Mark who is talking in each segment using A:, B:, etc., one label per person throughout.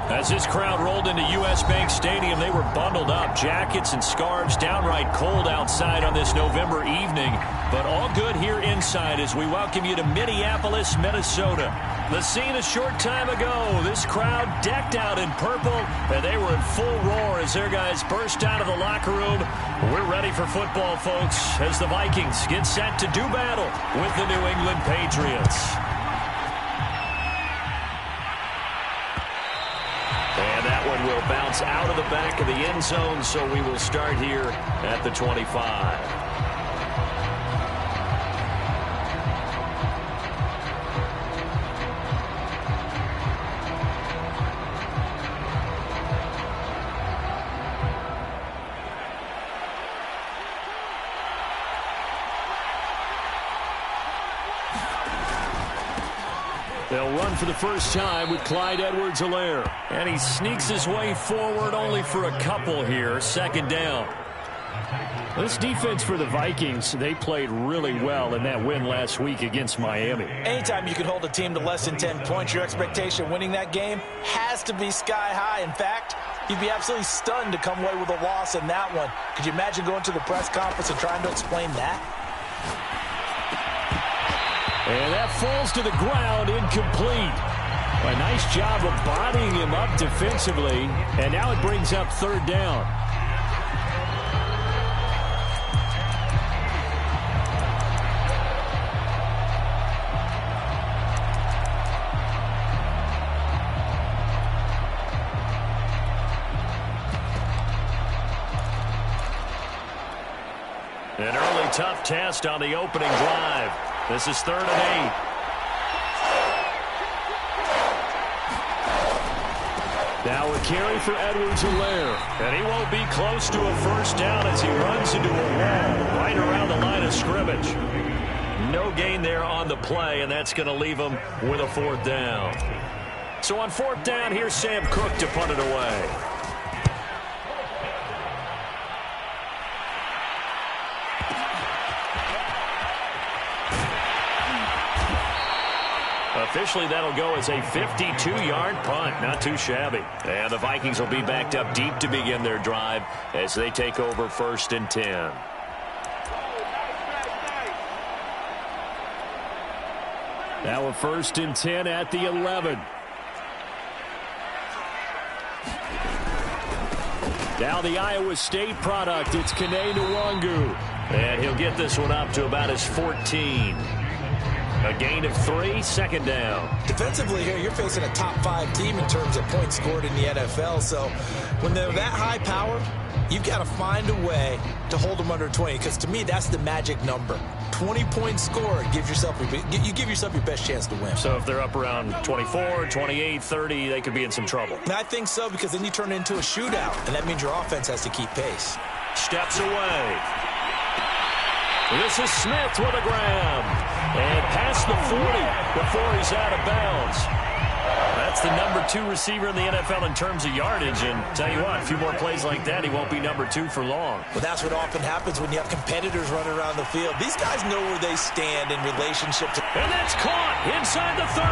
A: As this crowd rolled into U.S. Bank Stadium, they were bundled up, jackets and scarves, downright cold outside on this November evening, but all good here inside as we welcome you to Minneapolis, Minnesota. The scene a short time ago, this crowd decked out in purple, and they were in full roar as their guys burst out of the locker room. We're ready for football, folks, as the Vikings get set to do battle with the New England Patriots. And that one will bounce out of the back of the end zone, so we will start here at the 25. They'll run for the first time with Clyde Edwards-Helaire. And he sneaks his way forward only for a couple here. Second down. This defense for the Vikings, they played really well in that win last week against Miami.
B: Anytime you can hold a team to less than 10 points, your expectation winning that game has to be sky high. In fact, you'd be absolutely stunned to come away with a loss in that one. Could you imagine going to the press conference and trying to explain that?
A: And that falls to the ground, incomplete. A nice job of bodying him up defensively, and now it brings up third down. An early tough test on the opening drive. This is 3rd and 8. Now a carry for Edwards-Helaire. And he won't be close to a first down as he runs into a wall right around the line of scrimmage. No gain there on the play, and that's going to leave him with a 4th down. So on 4th down, here's Sam Cook to punt it away. Officially, that'll go as a 52-yard punt. Not too shabby. And the Vikings will be backed up deep to begin their drive as they take over 1st and 10. Now a 1st and 10 at the 11. Now the Iowa State product. It's Kene Nwangu. And he'll get this one up to about his 14. A gain of 3, 2nd down.
B: Defensively here, you're facing a top 5 team in terms of points scored in the NFL. So when they're that high power, you've got to find a way to hold them under 20. Because to me, that's the magic number. 20 points scored gives yourself you give yourself your best chance to win.
A: So if they're up around 24, 28, 30, they could be in some trouble.
B: And I think so, because then you turn it into a shootout, and that means your offense has to keep pace.
A: Steps away. This is Smith with a grab. And past the 40 before he's out of bounds. That's the number 2 receiver in the NFL in terms of yardage. And tell you what, a few more plays like that, he won't be number 2 for long.
B: Well, that's what often happens when you have competitors running around the field. These guys know where they stand in relationship to...
A: And that's caught inside the 30.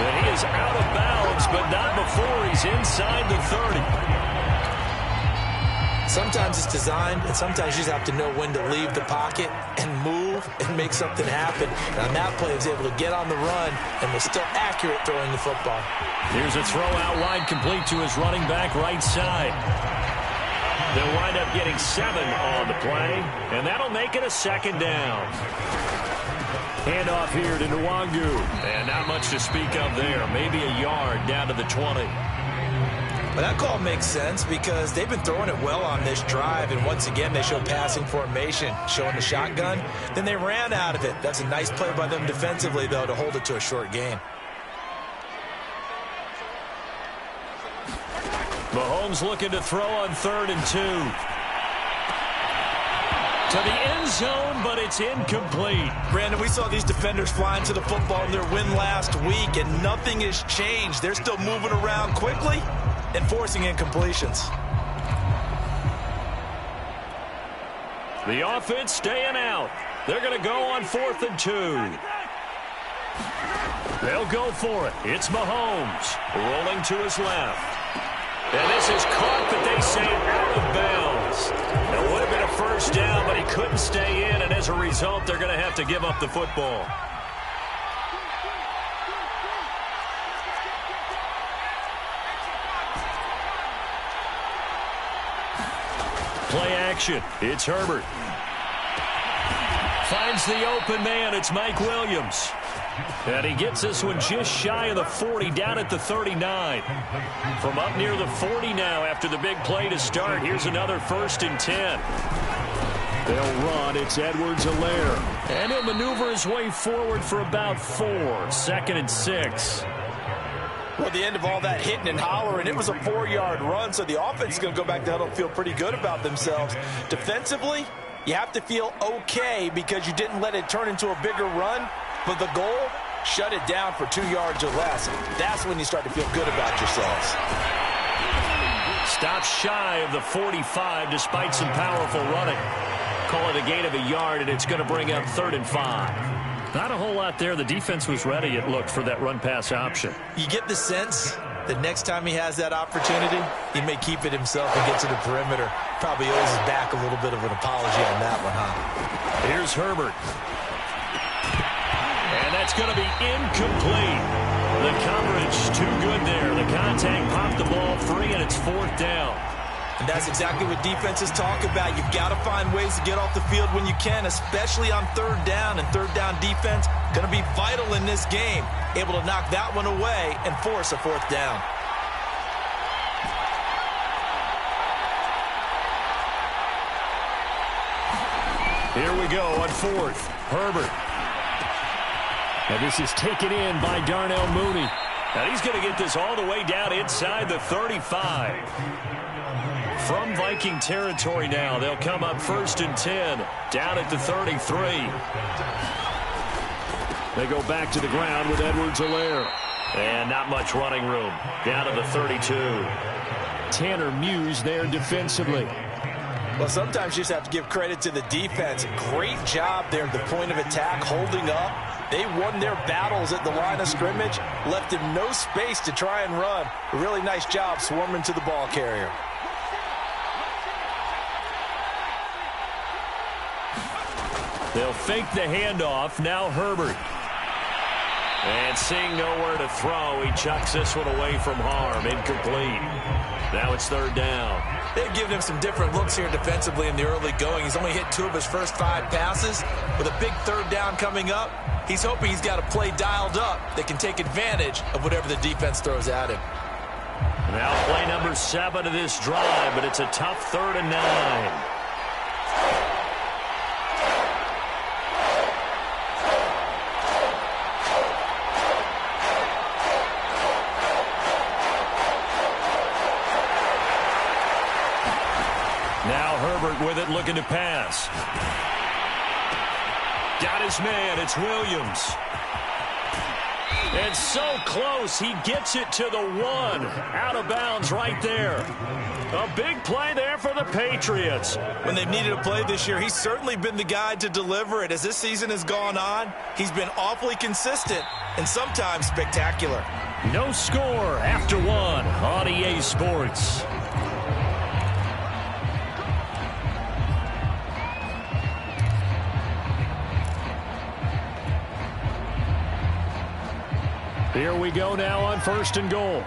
A: And he is out of bounds, but not before he's inside the 30.
B: Sometimes it's designed, and sometimes you just have to know when to leave the pocket and move and make something happen. And on that play, he was able to get on the run and was still accurate throwing the football.
A: Here's a throw out wide, complete to his running back right side. They'll wind up getting 7 on the play, and that'll make it a 2nd down. Handoff here to Nwangu. And not much to speak of there. Maybe a yard down to the 20.
B: But that call makes sense because they've been throwing it well on this drive, and once again they show passing formation, showing the shotgun. Then they ran out of it. That's a nice play by them defensively, though, to hold it to a short gain.
A: Mahomes looking to throw on 3rd and 2. To the end zone, but it's incomplete.
B: Brandon, we saw these defenders flying to the football in their win last week, and nothing has changed. They're still moving around quickly and forcing incompletions.
A: The offense staying out. They're going to go on 4th and 2. They'll go for it. It's Mahomes rolling to his left. And this is caught, but they say out of bounds. It would have been a first down, but he couldn't stay in, and as a result, they're going to have to give up the football. Play action. It's Herbert. Finds the open man. It's Mike Williams. And he gets this one just shy of the 40, down at the 39. From up near the 40 now after the big play to start. Here's another 1st and 10. They'll run. It's Edwards-Helaire. And he'll maneuver his way forward for about 4. 2nd and 6.
B: Well, at the end of all that hitting and hollering, it was a 4-yard run, so the offense is going to go back to huddle and feel pretty good about themselves. Defensively, you have to feel okay because you didn't let it turn into a bigger run. But the goal, shut it down for 2 yards or less. That's when you start to feel good about yourselves.
A: Stop shy of the 45 despite some powerful running. Call it a gain of a yard, and it's going to bring up 3rd and 5. Not a whole lot there. The defense was ready, it looked, for that run-pass option.
B: You get the sense that next time he has that opportunity, he may keep it himself and get to the perimeter. Probably owes his back a little bit of an apology on that one, huh?
A: Here's Herbert. And that's going to be incomplete. The coverage too good there. The contact popped the ball free, and it's 4th down.
B: And that's exactly what defenses talk about. You've got to find ways to get off the field when you can, especially on 3rd down. And 3rd down defense going to be vital in this game. Able to knock that one away and force a 4th down.
A: Here we go on 4th. Herbert. And this is taken in by Darnell Mooney. And he's going to get this all the way down inside the 35. From Viking territory now, they'll come up 1st and 10, down at the 33. They go back to the ground with Edwards-Helaire. And not much running room, down to the 32. Tanner Muse there defensively.
B: Well, sometimes you just have to give credit to the defense. Great job there at the point of attack, holding up. They won their battles at the line of scrimmage, left him no space to try and run. A really nice job swarming to the ball carrier.
A: They'll fake the handoff. Now Herbert. And seeing nowhere to throw, he chucks this one away from harm. Incomplete. Now it's 3rd down.
B: They've given him some different looks here defensively in the early going. He's only hit 2 of his first 5 passes. With a big 3rd down coming up, he's hoping he's got a play dialed up that can take advantage of whatever the defense throws at him.
A: Now play number 7 of this drive, but it's a tough 3rd and 9. Now Herbert with it, looking to pass. Got his man. It's Williams. And so close. He gets it to the 1. Out of bounds right there. A big play there for the Patriots.
B: When they've needed a play this year, he's certainly been the guy to deliver it. As this season has gone on, he's been awfully consistent and sometimes spectacular.
A: No score after 1 on EA Sports. Here we go now on 1st and goal.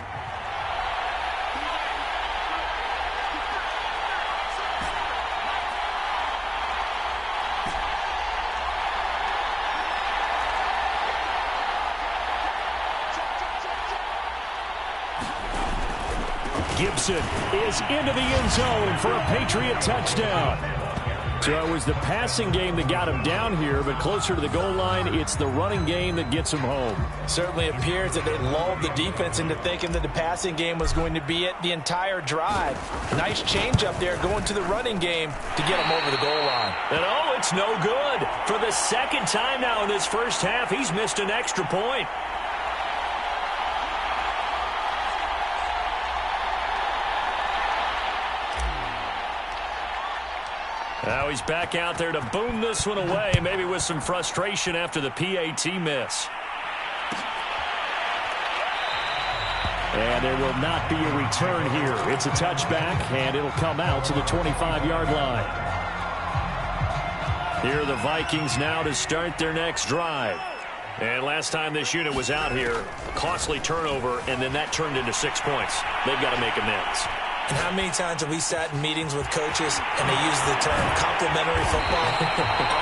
A: Gibson is into the end zone for a Patriot touchdown. So it was the passing game that got him down here, but closer to the goal line, it's the running game that gets him home.
B: Certainly appears that they lulled the defense into thinking that the passing game was going to be it the entire drive. Nice change up there going to the running game to get him over the goal line.
A: And oh, it's no good. For the 2nd time now in this first half, he's missed an extra point. Now he's back out there to boom this one away, maybe with some frustration after the PAT miss. And there will not be a return here. It's a touchback, and it'll come out to the 25-yard line. Here are the Vikings now to start their next drive. And last time this unit was out here, costly turnover, and then that turned into 6 points. They've got to make amends.
B: And how many times have we sat in meetings with coaches and they use the term complementary football?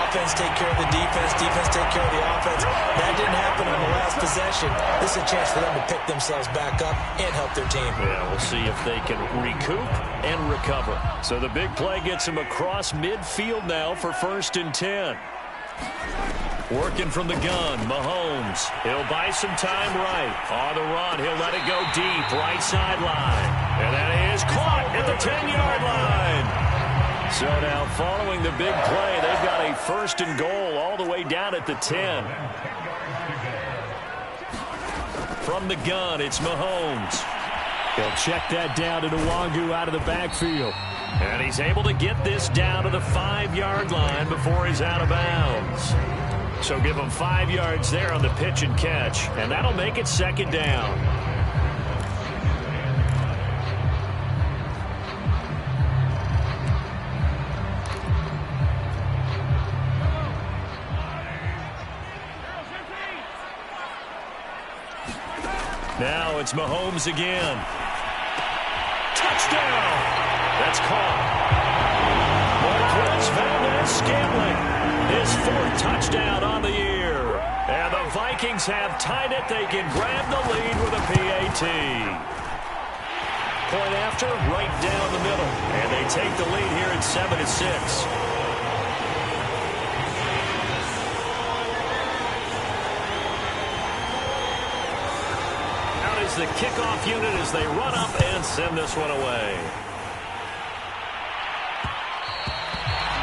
B: Offense take care of the defense, defense take care of the offense. That didn't happen on the last possession. This is a chance for them to pick themselves back up and help their team.
A: Yeah, we'll see if they can recoup and recover. So the big play gets him across midfield now for 1st and 10. Working from the gun, Mahomes. He'll buy some time right. On the run, he'll let it go deep, right sideline. And that is caught at the 10-yard line. So now following the big play, they've got a 1st and goal all the way down at the 10. From the gun, it's Mahomes. He'll check that down to Nwangu out of the backfield. And he's able to get this down to the 5-yard line before he's out of bounds. So give him 5 yards there on the pitch and catch, and that'll make it 2nd down. Now it's Mahomes again. Touchdown! That's caught. Marquez Valdez-Scantling. His 4th touchdown on the year. And the Vikings have tied it. They can grab the lead with a PAT. Point after, right down the middle. And they take the lead here at 7-6. Out is the kickoff unit as they run up and send this one away.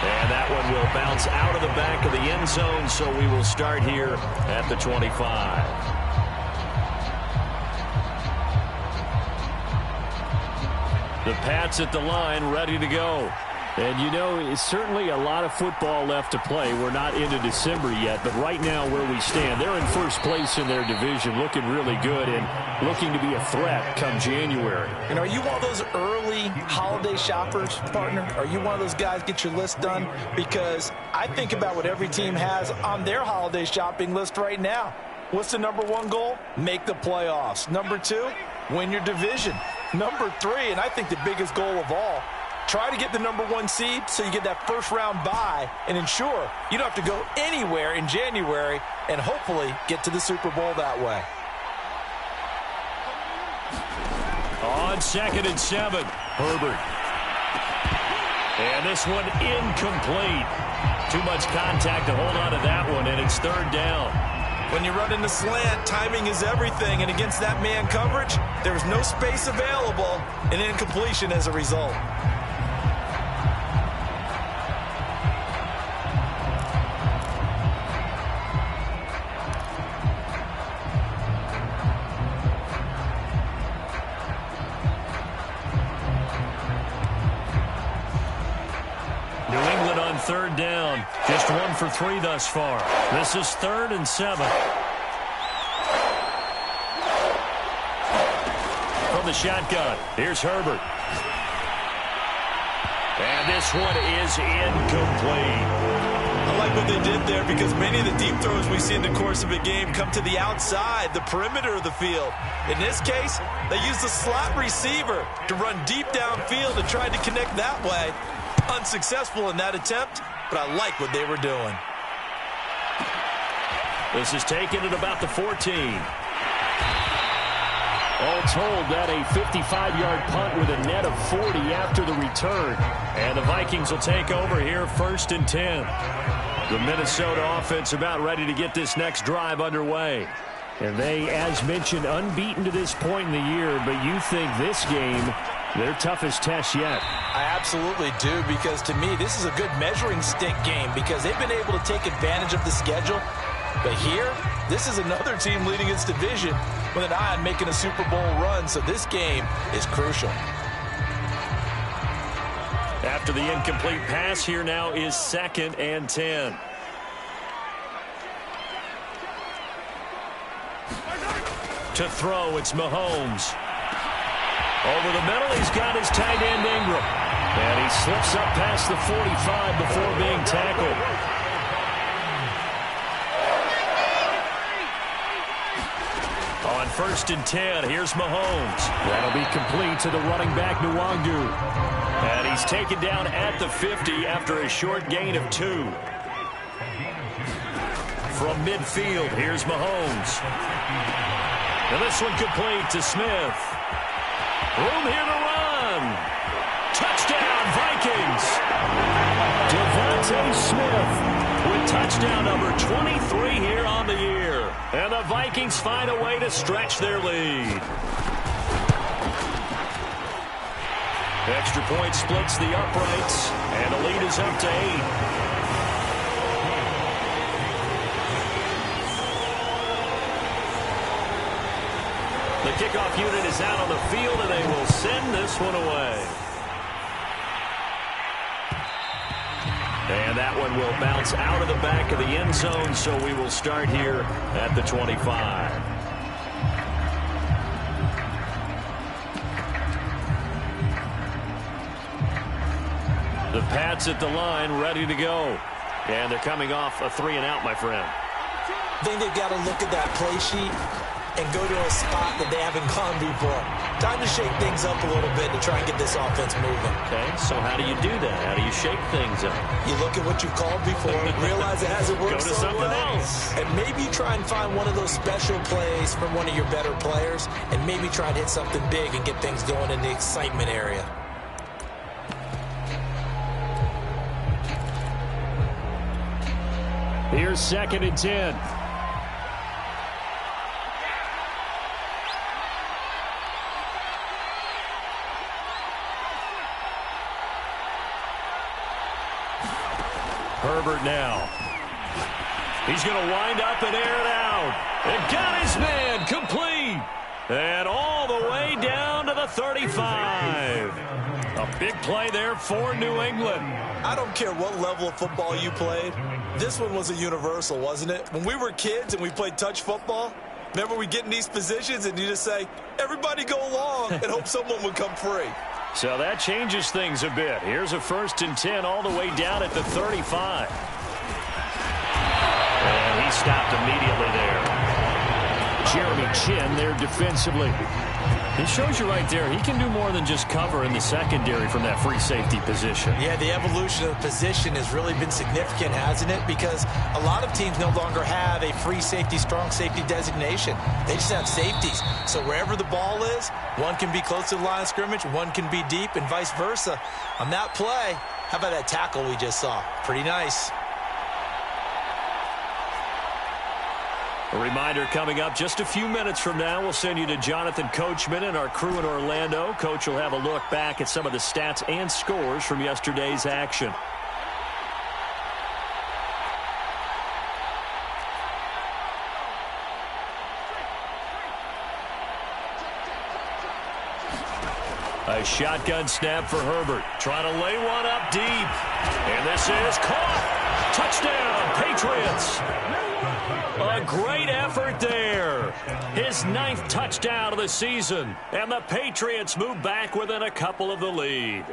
A: And that one will bounce out of the back of the end zone, so we will start here at the 25. The Pats at the line, ready to go. And, you know, it's certainly a lot of football left to play. We're not into December yet, but right now where we stand, they're in 1st place in their division, looking really good and looking to be a threat come January.
B: And are you one of those early holiday shoppers, partner? Are you one of those guys get your list done? Because I think about what every team has on their holiday shopping list right now. What's the number 1 goal? Make the playoffs. Number 2, win your division. Number 3, and I think the biggest goal of all, try to get the number 1 seed so you get that 1st round bye and ensure you don't have to go anywhere in January and hopefully get to the Super Bowl that way.
A: On 2nd and 7, Herbert. And this one incomplete. Too much contact to hold on to that one, and it's 3rd down.
B: When you run in the slant, timing is everything, and against that man coverage, there's no space available, and incompletion as a result.
A: New England on 3rd down. Just 1 for 3 thus far. This is 3rd and 7. From the shotgun, here's Herbert. And this one is incomplete.
B: I like what they did there because many of the deep throws we see in the course of a game come to the outside, the perimeter of the field. In this case, they used the slot receiver to run deep downfield and tried to connect that way. Unsuccessful in that attempt, but I like what they were doing.
A: This is taken at about the 14. All told, that a 55-yard punt with a net of 40 after the return. And the Vikings will take over here 1st and 10. The Minnesota offense about ready to get this next drive underway. And they, as mentioned, unbeaten to this point in the year, but you think this game their toughest test yet.
B: I absolutely do, because to me, this is a good measuring stick game because they've been able to take advantage of the schedule. But here, this is another team leading its division with an eye on making a Super Bowl run, so this game is crucial.
A: After the incomplete pass, here now is 2nd and 10. To throw, it's Mahomes. Over the middle, he's got his tight end Ingram. And he slips up past the 45 before being tackled. On 1st and 10, here's Mahomes. That'll be complete to the running back, Nwangu. And he's taken down at the 50 after a short gain of 2. From midfield, here's Mahomes. And this one complete to Smith. Room here to run. Touchdown, Vikings. Devontae Smith with touchdown number 23 here on the year. And the Vikings find a way to stretch their lead. Extra point splits the uprights, and the lead is up to 8. The kickoff unit is out on the field, and they will send this one away. And that one will bounce out of the back of the end zone, so we will start here at the 25. The Pats at the line, ready to go. And they're coming off a 3-and-out, my friend.
B: I think they've got to look at that play sheet and go to a spot that they haven't gone before. Time to shake things up a little bit to try and get this offense moving.
A: Okay, so how do you do that? How do you shake things up?
B: You look at what you've called before, realize it hasn't worked
A: so well. Go to something else.
B: And maybe try and find one of those special plays from one of your better players, and maybe try and hit something big and get things going in the excitement area.
A: Here's 2nd and 10. Herbert now. He's going to wind up and air it out. And got his man complete. And all the way down to the 35. A big play there for New England.
B: I don't care what level of football you played. This one was a universal, wasn't it? When we were kids and we played touch football, remember we get in these positions and you just say, everybody go along and hope someone would come free.
A: So that changes things a bit. Here's a 1st and 10 all the way down at the 35. And he stopped immediately there. Jeremy Chin there defensively. It shows you right there, he can do more than just cover in the secondary from that free safety position.
B: Yeah, the evolution of the position has really been significant, hasn't it? Because a lot of teams no longer have a free safety, strong safety designation. They just have safeties. So wherever the ball is, one can be close to the line of scrimmage, one can be deep, and vice versa. On that play, how about that tackle we just saw? Pretty nice.
A: A reminder coming up just a few minutes from now, we'll send you to Jonathan Coachman and our crew in Orlando. Coach will have a look back at some of the stats and scores from yesterday's action. A shotgun snap for Herbert. Trying to lay one up deep. And this is caught. Touchdown, Patriots. A great effort there. His 9th touchdown of the season. And the Patriots move back within a couple of the lead.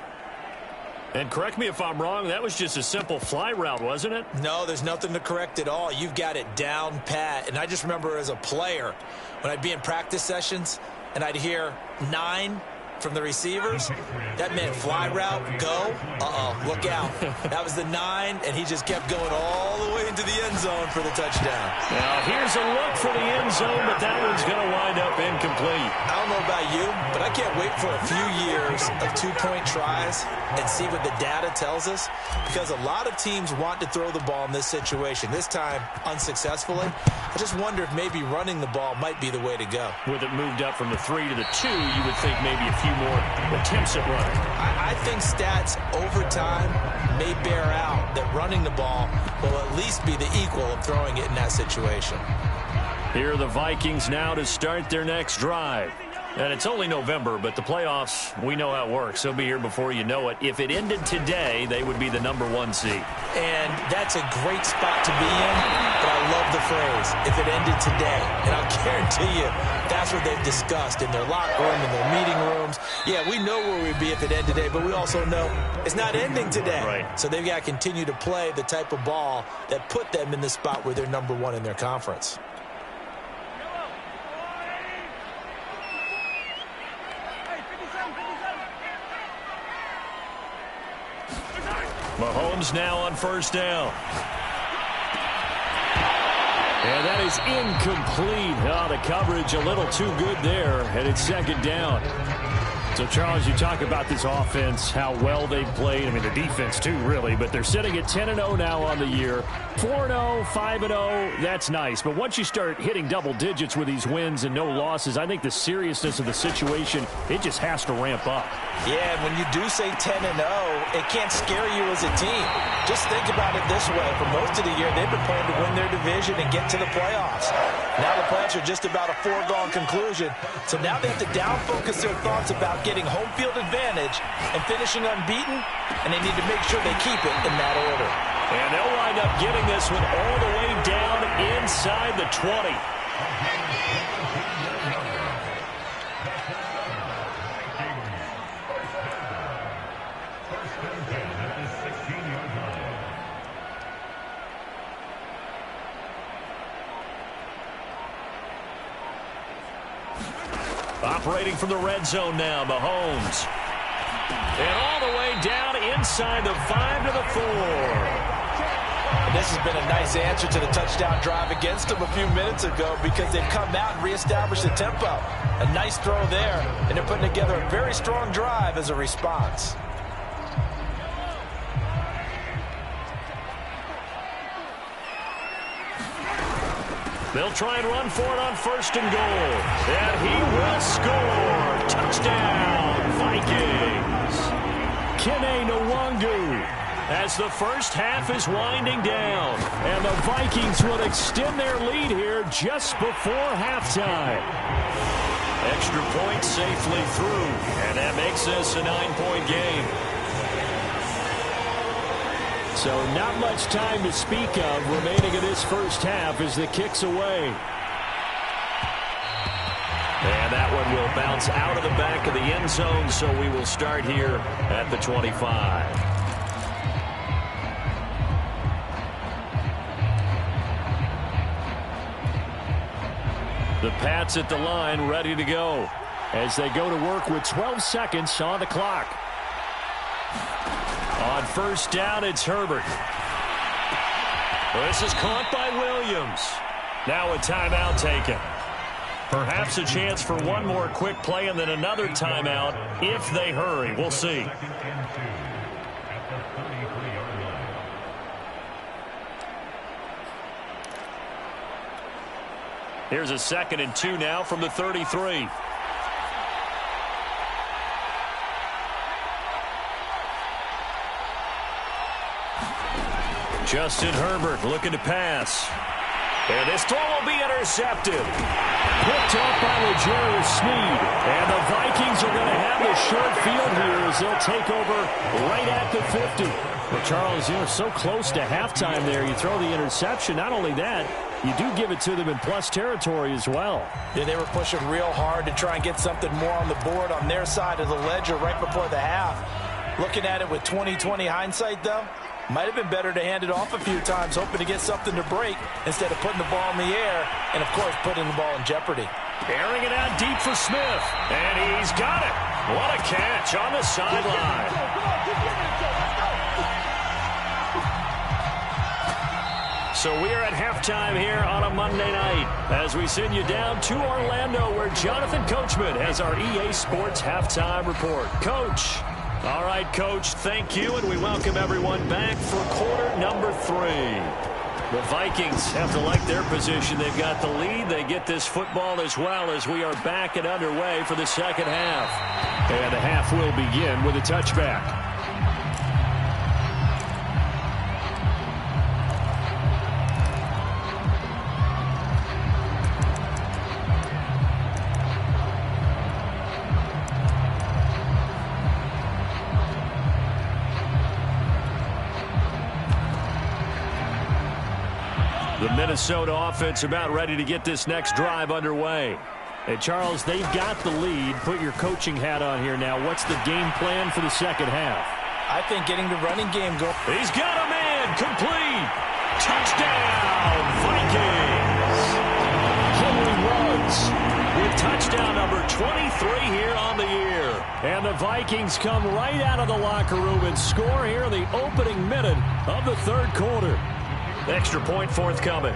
A: And correct me if I'm wrong, that was just a simple fly route, wasn't it?
B: No, there's nothing to correct at all. You've got it down pat. And I just remember as a player, when I'd be in practice sessions and I'd hear 9 from the receivers, that meant fly route, go, look out. That was the 9, and he just kept going all the way into the end zone for the touchdown.
A: Now, here's a look for the end zone, but that one's going to wind up incomplete.
B: I don't know about you, but I can't wait for a few years of 2-point tries and see what the data tells us, because a lot of teams want to throw the ball in this situation, this time unsuccessfully. I just wonder if maybe running the ball might be the way to go.
A: With it moved up from the 3 to the 2, you would think maybe a few more attempts at running.
B: I think stats over time may bear out that running the ball will at least be the equal of throwing it in that situation.
A: Here are the Vikings now to start their next drive. And it's only November, but the playoffs, we know how it works. They'll be here before you know it. If it ended today, they would be the #1 seed.
B: And that's a great spot to be in, but I love the phrase, if it ended today. And I'll guarantee you, that's what they've discussed in their locker room, in their meeting rooms. Yeah, we know where we'd be if it ended today, but we also know it's not ending today.
A: Right.
B: So they've got to continue to play the type of ball that put them in the spot where they're #1 in their conference.
A: Mahomes now on first down. And that is incomplete. Oh, the coverage a little too good there, and it's second down. So, Charles, you talk about this offense, how well they've played. I mean, the defense, too, really. But they're sitting at 10-0 now on the year. 4-0, 5-0, that's nice. But once you start hitting double digits with these wins and no losses, I think the seriousness of the situation, it just has to ramp up.
B: Yeah, when you do say 10-0, it can't scare you as a team. Just think about it this way. For most of the year, they've been playing to win their division and get to the playoffs. Now the playoffs are just about a foregone conclusion. So now they have to down-focus their thoughts about getting home field advantage and finishing unbeaten, and they need to make sure they keep it in that order.
A: And they'll wind up getting this one all the way down inside the 20. Operating from the red zone now, Mahomes. And all the way down inside the 5 to the 4.
B: This has been a nice answer to the touchdown drive against them a few minutes ago because they've come out and reestablished the tempo. A nice throw there, and they're putting together a very strong drive as a response.
A: They'll try and run for it on first and goal. And he will score. Touchdown, Vikings. Kene Nwangu, as the first half is winding down. And the Vikings will extend their lead here just before halftime. Extra point safely through. And that makes this a 9-point game. So not much time to speak of remaining in this first half as the kick's away. And that one will bounce out of the back of the end zone, so we will start here at the 25. The Pats at the line ready to go as they go to work with 12 seconds on the clock. On first down, it's Herbert. This is caught by Williams. Now a timeout taken. Perhaps a chance for one more quick play and then another timeout if they hurry. We'll see. Here's a 2nd and 2 now from the 33. Justin Herbert looking to pass. And this throw will be intercepted. Picked off by L'Jarius Sneed. And the Vikings are going to have the short field here as they'll take over right at the 50. Well, Charles, you know, so close to halftime there. You throw the interception. Not only that, you do give it to them in plus territory as well.
B: Yeah, they were pushing real hard to try and get something more on the board on their side of the ledger right before the half. Looking at it with 20/20 hindsight, though, might have been better to hand it off a few times, hoping to get something to break instead of putting the ball in the air and, of course, putting the ball in jeopardy.
A: Airing it out deep for Smith. And he's got it. What a catch on the sideline. So we are at halftime here on a Monday night as we send you down to Orlando where Jonathan Coachman has our EA Sports Halftime Report. Coach. All right, Coach, thank you, and we welcome everyone back for quarter number 3. The Vikings have to like their position. They've got the lead. They get this football as well as we are back and underway for the second half. And the half will begin with a touchback. The Minnesota offense about ready to get this next drive underway.
C: Hey, Charles, they've got the lead. Put your coaching hat on here now. What's the game plan for the second half?
B: I think getting the running game going.
A: He's got a man. Complete. Touchdown, Vikings. Henry Ruggs with touchdown number 23 here on the year.
C: And the Vikings come right out of the locker room and score here in the opening minute of the third quarter.
A: Extra point forthcoming.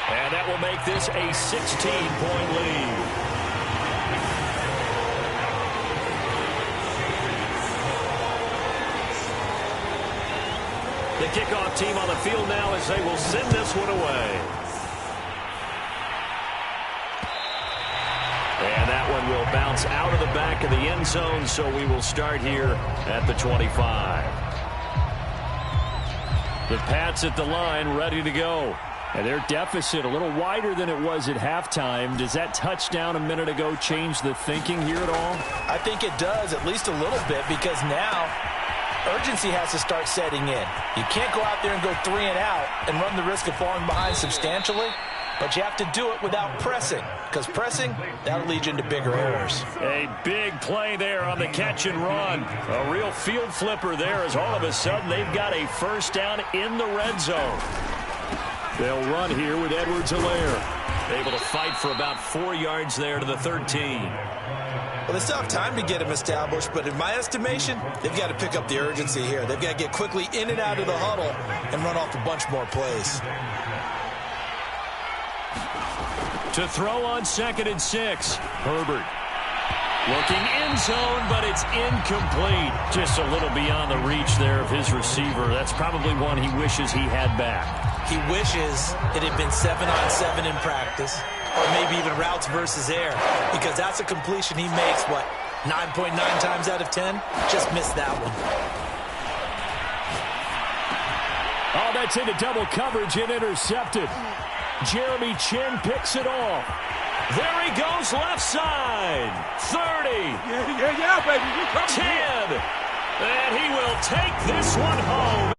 A: And that will make this a 16-point lead. The kickoff team on the field now as they will send this one away. And that one will bounce out of the back of the end zone, so we will start here at the 25. The Pats at the line, ready to go. And their deficit a little wider than it was at halftime. Does that touchdown a minute ago change the thinking here at all?
B: I think it does, at least a little bit, because now urgency has to start setting in. You can't go out there and go 3 and out and run the risk of falling behind substantially, but you have to do it without pressing, because pressing, that'll lead you into bigger errors.
A: A big play there on the catch and run. A real field flipper there as all of a sudden they've got a first down in the red zone. They'll run here with Edwards-Helaire. Able to fight for about 4 yards there to the 13.
B: Well, they still have time to get him established, but in my estimation, they've got to pick up the urgency here. They've got to get quickly in and out of the huddle and run off a bunch more plays.
A: To throw on 2nd and 6. Herbert. Looking end zone, but it's incomplete. Just a little beyond the reach there of his receiver. That's probably one he wishes he had back.
B: He wishes it had been 7-on-7 in practice, or maybe even routes versus air, because that's a completion he makes, 9.9 times out of 10? Just missed that one.
C: Oh, that's into double coverage and intercepted. Jeremy Chin picks it off.
A: There he goes, left side. 30.
D: Yeah, baby.
A: 10. And he will take this one home